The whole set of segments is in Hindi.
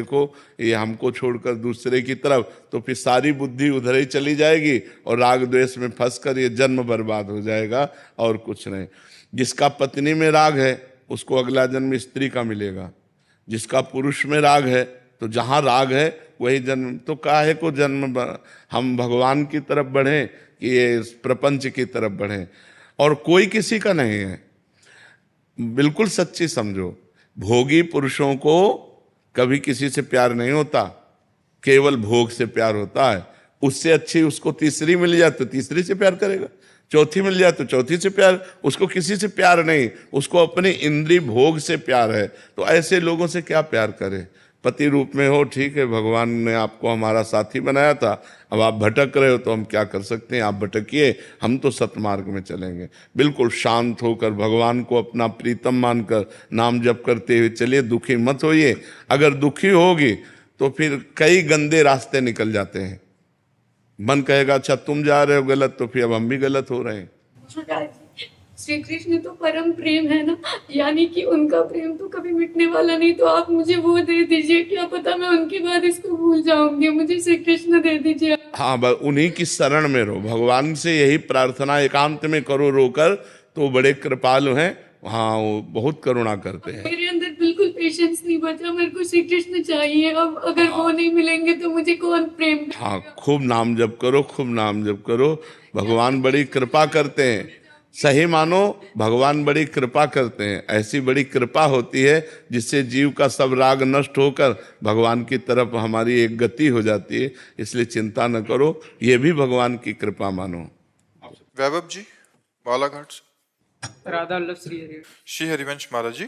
देखो ये हमको छोड़कर दूसरे की तरफ, तो फिर सारी बुद्धि उधर ही चली जाएगी और राग द्वेष में फंस कर ये जन्म बर्बाद हो जाएगा और कुछ नहीं। जिसका पत्नी में राग है उसको अगला जन्म स्त्री का मिलेगा, जिसका पुरुष में राग है तो जहाँ राग है वही जन्म। तो काहे को जन्म हम भगवान की तरफ बढ़ें कि ये प्रपंच की तरफ बढ़ें, और कोई किसी का नहीं है। बिल्कुल सच्ची समझो, भोगी पुरुषों को कभी किसी से प्यार नहीं होता, केवल भोग से प्यार होता है। उससे अच्छी उसको तीसरी मिल जाए तो तीसरी से प्यार करेगा, चौथी मिल जाए तो चौथी से प्यार, उसको किसी से प्यार नहीं, उसको अपने इंद्रिय भोग से प्यार है। तो ऐसे लोगों से क्या प्यार करे। पति रूप में हो ठीक है, भगवान ने आपको हमारा साथी बनाया था, अब आप भटक रहे हो तो हम क्या कर सकते हैं, आप भटकिए, हम तो सतमार्ग में चलेंगे। बिल्कुल शांत होकर भगवान को अपना प्रीतम मानकर नाम जप करते हुए चलिए, दुखी मत होइए। अगर दुखी होगी तो फिर कई गंदे रास्ते निकल जाते हैं। मन कहेगा अच्छा तुम जा रहे हो गलत, तो फिर अब हम भी गलत हो रहे हैं। श्री कृष्ण तो परम प्रेम है ना, यानी कि उनका प्रेम तो कभी मिटने वाला नहीं। तो आप मुझे वो दे दीजिए, क्या पता मैं उनके बाद इसको भूल जाऊंगी। मुझे श्री कृष्ण दे दीजिए। हाँ, बस उन्हीं की शरण में रहो, भगवान से यही प्रार्थना एकांत में करो रोकर, तो बड़े कृपालु हैं। हाँ, वो बहुत करुणा करते हैं। मेरे अंदर बिल्कुल पेशेंस नहीं बचा, मेरे को श्री कृष्ण चाहिए। अब अगर वो नहीं मिलेंगे तो मुझे कौन प्रेम करेगा? हाँ, खूब नाम जप करो, खूब नाम जप करो, भगवान बड़ी कृपा करते हैं। सही मानो, भगवान बड़ी कृपा करते हैं। ऐसी बड़ी कृपा होती है जिससे जीव का सब राग नष्ट होकर भगवान की तरफ हमारी एक गति हो जाती है। इसलिए चिंता न करो, ये भी भगवान की कृपा मानो। वैभव जी बालाघाट से। राधा वल्लभ श्री हरिवंश महाराज जी।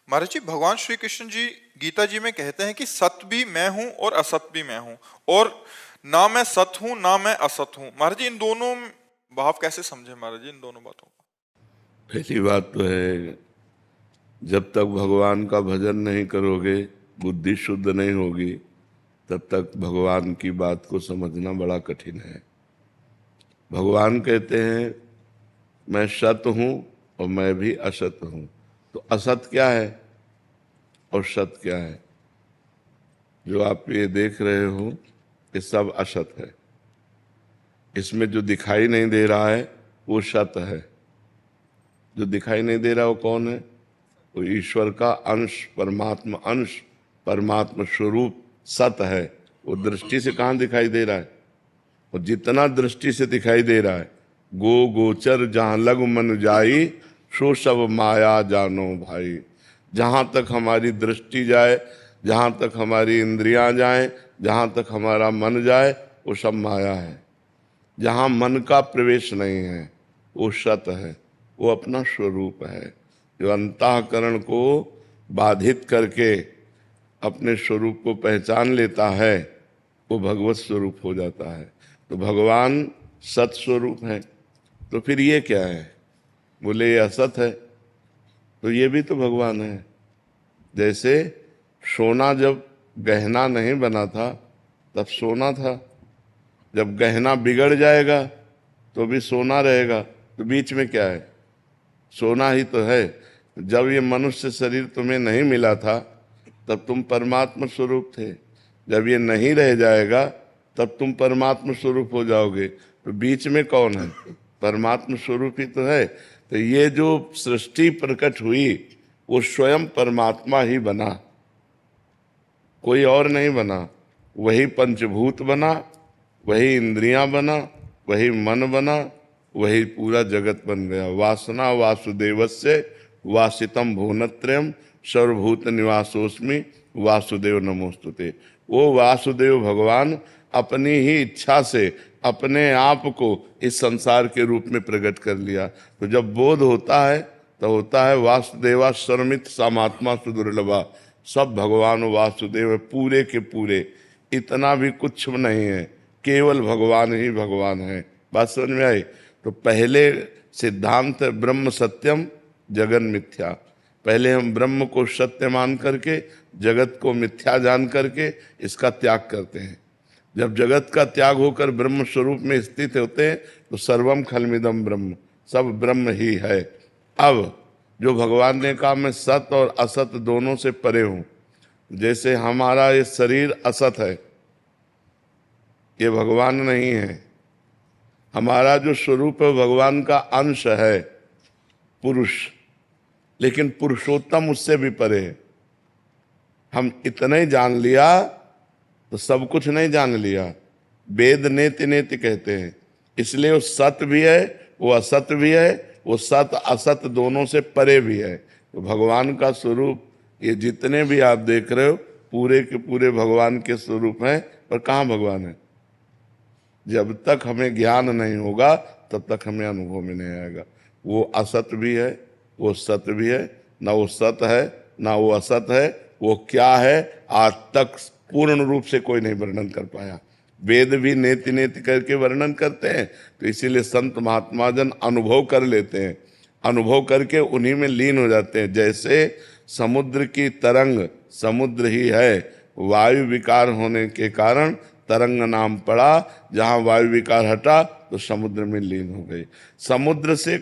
महाराज जी, भगवान श्री कृष्ण जी गीता जी में कहते हैं कि सत भी मैं हूं और असत भी मैं हूं, और ना मैं सत हूं ना मैं असत हूं। महाराज जी, इन दोनों भाव कैसे समझे महाराज जी, इन दोनों बातों को? पहली बात तो है, जब तक भगवान का भजन नहीं करोगे, बुद्धि शुद्ध नहीं होगी, तब तक भगवान की बात को समझना बड़ा कठिन है। भगवान कहते हैं मैं सत हूं और मैं भी असत हूं। तो असत क्या है और सत क्या है? जो आप ये देख रहे हो ये सब असत है। इसमें जो दिखाई नहीं दे रहा है वो सत है। जो दिखाई नहीं दे रहा वो कौन है? वो ईश्वर का अंश, परमात्मा अंश, परमात्मा स्वरूप सत है। वो दृष्टि से कहाँ दिखाई दे रहा है? और जितना दृष्टि से दिखाई दे रहा है, गो गोचर जहाँ लग मन जाई, सो सब माया जानो भाई। जहाँ तक हमारी दृष्टि जाए, जहाँ तक हमारी इंद्रियां जाएं, जहाँ तक हमारा मन जाए, वो सब माया है। जहाँ मन का प्रवेश नहीं है वो सत है, वो अपना स्वरूप है। जो अंतःकरण को बाधित करके अपने स्वरूप को पहचान लेता है वो भगवत स्वरूप हो जाता है। तो भगवान सत स्वरूप है। तो फिर ये क्या है? बोले ये असत है, तो ये भी तो भगवान है। जैसे सोना जब गहना नहीं बना था तब सोना था, जब गहना बिगड़ जाएगा तो भी सोना रहेगा। तो बीच में क्या है? सोना ही तो है। जब ये मनुष्य शरीर तुम्हें नहीं मिला था तब तुम परमात्मा स्वरूप थे। जब ये नहीं रह जाएगा तब तुम परमात्मा स्वरूप हो जाओगे। तो बीच में कौन है? परमात्मा स्वरूप ही तो है। तो ये जो सृष्टि प्रकट हुई वो स्वयं परमात्मा ही बना, कोई और नहीं बना। वही पंचभूत बना, वही इंद्रियां बना, वही मन बना, वही पूरा जगत बन गया। वासना वासुदेवस्य वासितम भुवनत्रयम् सर्वभूत निवासोस्मि वासुदेव नमोस्तुते। वो वासुदेव भगवान अपनी ही इच्छा से अपने आप को इस संसार के रूप में प्रकट कर लिया। तो जब बोध होता है तो होता है वासुदेवा सर्वमित समात्मा सुदुर्लभा। सब भगवान वासुदेव है, पूरे के पूरे, इतना भी कुछ नहीं है, केवल भगवान ही भगवान है। बात समझ में आई? तो पहले सिद्धांत है ब्रह्म सत्यम जगन मिथ्या। पहले हम ब्रह्म को सत्य मान करके जगत को मिथ्या जान करके इसका त्याग करते हैं। जब जगत का त्याग होकर ब्रह्म स्वरूप में स्थित होते हैं तो सर्वम खलमिदम ब्रह्म, सब ब्रह्म ही है। अब जो भगवान ने कहा मैं सत और असत दोनों से परे हूँ, जैसे हमारा ये शरीर असत है, ये भगवान नहीं है। हमारा जो स्वरूप है भगवान का अंश है, पुरुष, लेकिन पुरुषोत्तम उससे भी परे है। हम इतना ही जान लिया तो सब कुछ नहीं जान लिया। वेद नेति नेति कहते हैं, इसलिए वो सत्य भी है, वो असत्य भी है, वो सत्य असत्य दोनों से परे भी है। तो भगवान का स्वरूप ये जितने भी आप देख रहे हो पूरे के पूरे भगवान के स्वरूप हैं। पर कहाँ भगवान है? जब तक हमें ज्ञान नहीं होगा तब तक हमें अनुभव में नहीं आएगा। वो असत भी है, वो सत्य भी है, ना वो सत्य है ना वो असत है। वो क्या है आज तक पूर्ण रूप से कोई नहीं वर्णन कर पाया। वेद भी नेति नेति करके वर्णन करते हैं, तो इसीलिए संत महात्मा जन अनुभव कर लेते हैं, अनुभव करके उन्हीं में लीन हो जाते हैं। जैसे समुद्र की तरंग समुद्र ही है, वायु विकार होने के कारण तरंग नाम पड़ा, जहां वायु विकार हटा तो समुद्र में लीन हो गई। समुद्र से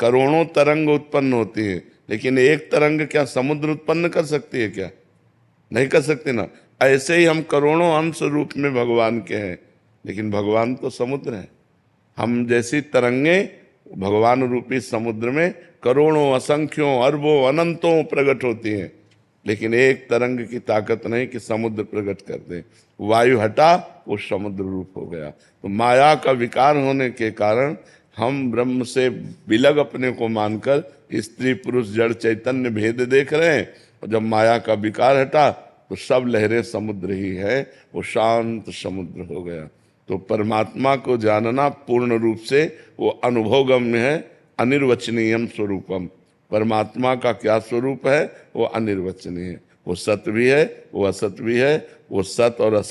करोड़ों तरंग उत्पन्न होती है, लेकिन एक तरंग क्या समुद्र उत्पन्न कर सकती है? क्या नहीं कर सकती ना। ऐसे ही हम करोड़ों अंश रूप में भगवान के हैं, लेकिन भगवान तो समुद्र है। हम जैसी तरंगे भगवान रूपी समुद्र में करोड़ों असंख्यों अरबों अनंतों प्रकट होती हैं, लेकिन एक तरंग की ताकत नहीं कि समुद्र प्रकट कर दे। वायु हटा वो समुद्र रूप हो गया। तो माया का विकार होने के कारण हम ब्रह्म से विलग अपने को मानकर स्त्री पुरुष जड़ चैतन्य भेद देख रहे हैं, और जब माया का विकार हटा तो सब लहरें समुद्र ही है, वो शांत समुद्र हो गया। तो परमात्मा को जानना पूर्ण रूप से वो अनुभवगम्य है, अनिर्वचनीयम स्वरूपम। परमात्मा का क्या स्वरूप है? वो अनिर्वचनीय है। वो सत्य भी है, वो असत भी है, वो सत और असत